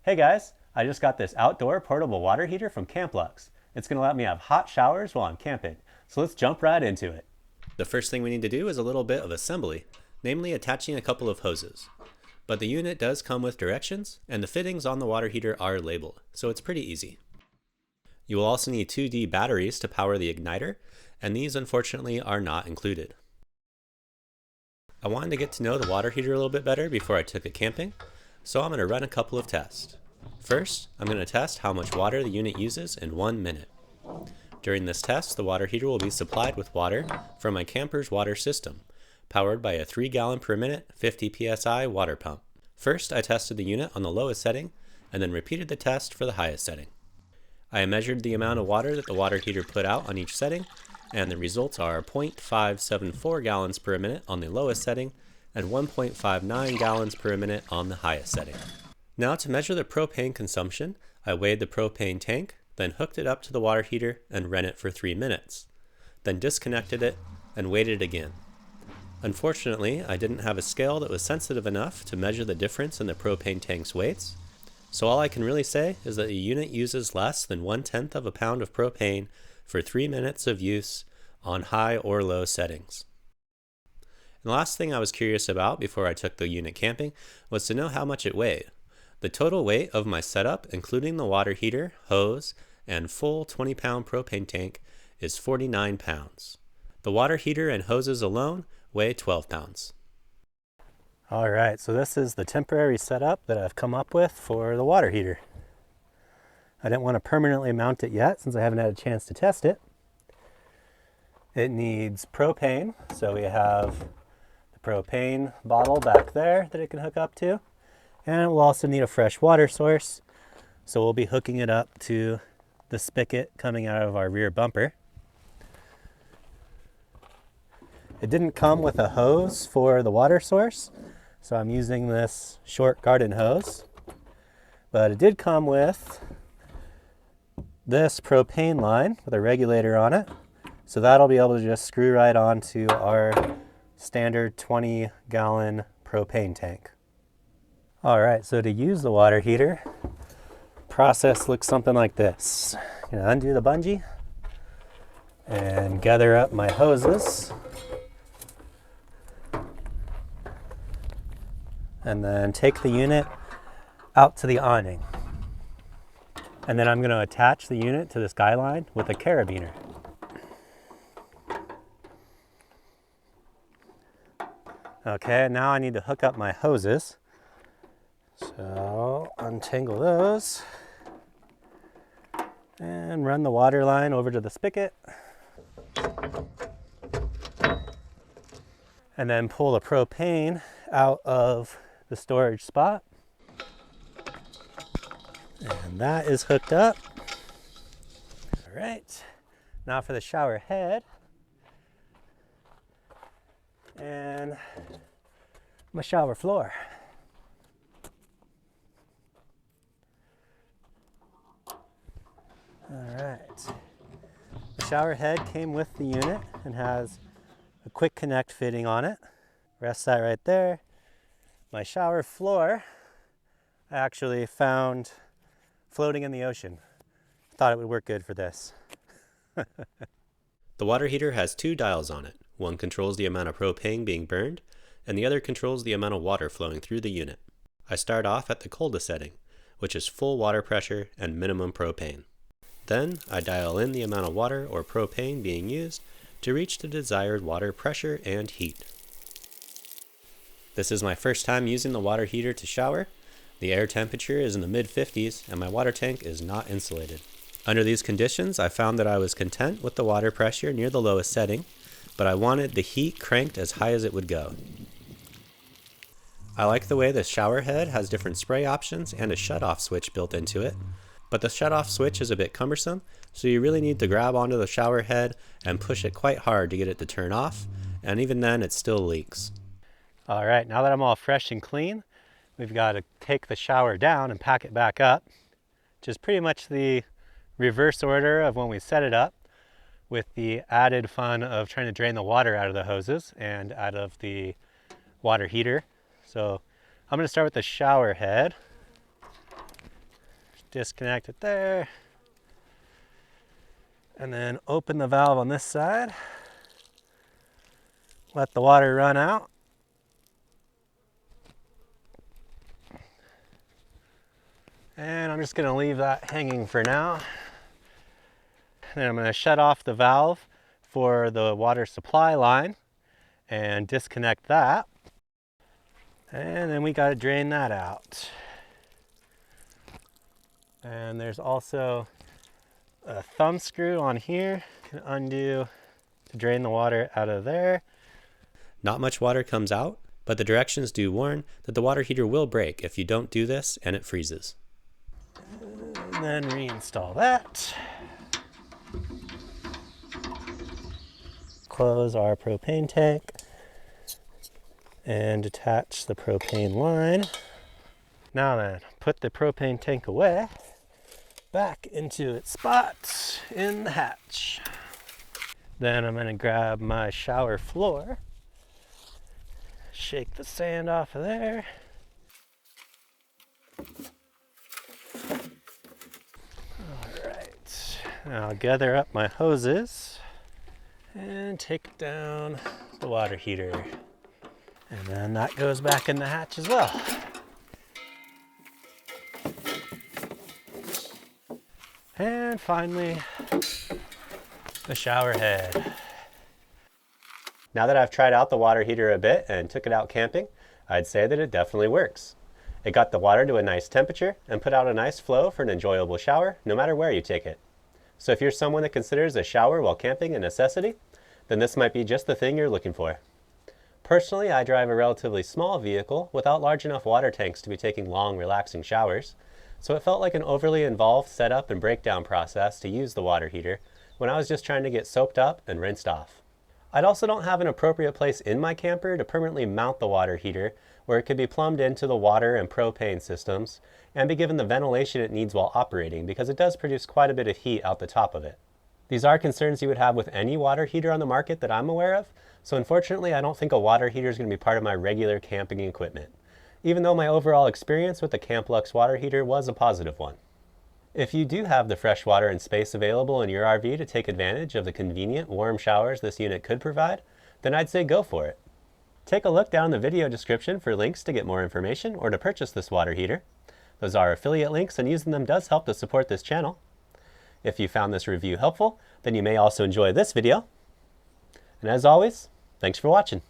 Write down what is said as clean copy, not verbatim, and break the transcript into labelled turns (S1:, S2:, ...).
S1: Hey guys, I just got this outdoor portable water heater from Camplux. It's going to let me have hot showers while I'm camping, so let's jump right into it.
S2: The first thing we need to do is a little bit of assembly, namely attaching a couple of hoses. But the unit does come with directions, and the fittings on the water heater are labeled, so it's pretty easy. You will also need 2D batteries to power the igniter, and these unfortunately are not included. I wanted to get to know the water heater a little bit better before I took it camping, so I'm going to run a couple of tests. First, I'm going to test how much water the unit uses in 1 minute. During this test, the water heater will be supplied with water from my camper's water system, powered by a 3 gallon per minute, 50 psi water pump. First, I tested the unit on the lowest setting, and then repeated the test for the highest setting. I measured the amount of water that the water heater put out on each setting, and the results are 0.574 gallons per minute on the lowest setting, and 1.59 gallons per minute on the highest setting. Now to measure the propane consumption, I weighed the propane tank, then hooked it up to the water heater and ran it for 3 minutes. Then disconnected it and weighed it again. Unfortunately, I didn't have a scale that was sensitive enough to measure the difference in the propane tank's weights, so all I can really say is that the unit uses less than 1/10 of a pound of propane for 3 minutes of use on high or low settings. And the last thing I was curious about before I took the unit camping was to know how much it weighed. The total weight of my setup, including the water heater, hose, and full 20-pound propane tank, is 49 pounds. The water heater and hoses alone weigh 12 pounds.
S1: All right, so this is the temporary setup that I've come up with for the water heater. I didn't want to permanently mount it yet since I haven't had a chance to test it. It needs propane, so we have the propane bottle back there that it can hook up to. And we'll also need a fresh water source, so we'll be hooking it up to the spigot coming out of our rear bumper. It didn't come with a hose for the water source, so I'm using this short garden hose. But it did come with this propane line with a regulator on it, so that'll be able to just screw right onto our standard 20-gallon propane tank. All right, so to use the water heater, process looks something like this. I'm gonna undo the bungee and gather up my hoses. And then take the unit out to the awning. And then I'm going to attach the unit to the skyline with a carabiner. Okay, now I need to hook up my hoses. So untangle those and run the water line over to the spigot. And then pull the propane out of the storage spot. And that is hooked up. All right, now for the shower head and my shower floor. All right, the shower head came with the unit and has a quick connect fitting on it. Rest that right there. My shower floor I actually found floating in the ocean. Thought it would work good for this.
S2: The water heater has 2 dials on it. One controls the amount of propane being burned, and the other controls the amount of water flowing through the unit. I start off at the coldest setting, which is full water pressure and minimum propane. Then I dial in the amount of water or propane being used to reach the desired water pressure and heat. This is my first time using the water heater to shower. The air temperature is in the mid-50s and my water tank is not insulated. Under these conditions, I found that I was content with the water pressure near the lowest setting, but I wanted the heat cranked as high as it would go. I like the way the shower head has different spray options and a shut-off switch built into it, but the shut-off switch is a bit cumbersome, so you really need to grab onto the shower head and push it quite hard to get it to turn off, and even then it still leaks.
S1: All right, now that I'm all fresh and clean, we've got to take the shower down and pack it back up, which is pretty much the reverse order of when we set it up, with the added fun of trying to drain the water out of the hoses and out of the water heater. So I'm going to start with the shower head. disconnect it there, and then open the valve on this side, let the water run out. And I'm just going to leave that hanging for now. Then I'm going to shut off the valve for the water supply line and disconnect that. And then we got to drain that out. And there's also a thumb screw on here. Can undo to drain the water out of there.
S2: Not much water comes out, but the directions do warn that the water heater will break if you don't do this and it freezes.
S1: And then reinstall that. Close our propane tank and detach the propane line. Now then, put the propane tank away, back into its spot in the hatch. Then I'm going to grab my shower floor, shake the sand off of there. Alright, now I'll gather up my hoses and take down the water heater. And then that goes back in the hatch as well. And finally, the shower head. Now that I've tried out the water heater a bit and took it out camping, I'd say that it definitely works. It got the water to a nice temperature and put out a nice flow for an enjoyable shower, no matter where you take it. So if you're someone that considers a shower while camping a necessity, then this might be just the thing you're looking for. Personally, I drive a relatively small vehicle without large enough water tanks to be taking long, relaxing showers, so it felt like an overly involved setup and breakdown process to use the water heater when I was just trying to get soaped up and rinsed off. I also don't have an appropriate place in my camper to permanently mount the water heater where it could be plumbed into the water and propane systems and be given the ventilation it needs while operating, because it does produce quite a bit of heat out the top of it. These are concerns you would have with any water heater on the market that I'm aware of, so unfortunately I don't think a water heater is going to be part of my regular camping equipment, even though my overall experience with the Camplux water heater was a positive one. If you do have the fresh water and space available in your RV to take advantage of the convenient warm showers this unit could provide, then I'd say go for it. Take a look down in the video description for links to get more information or to purchase this water heater. Those are affiliate links, and using them does help to support this channel. If you found this review helpful, then you may also enjoy this video. And as always, thanks for watching.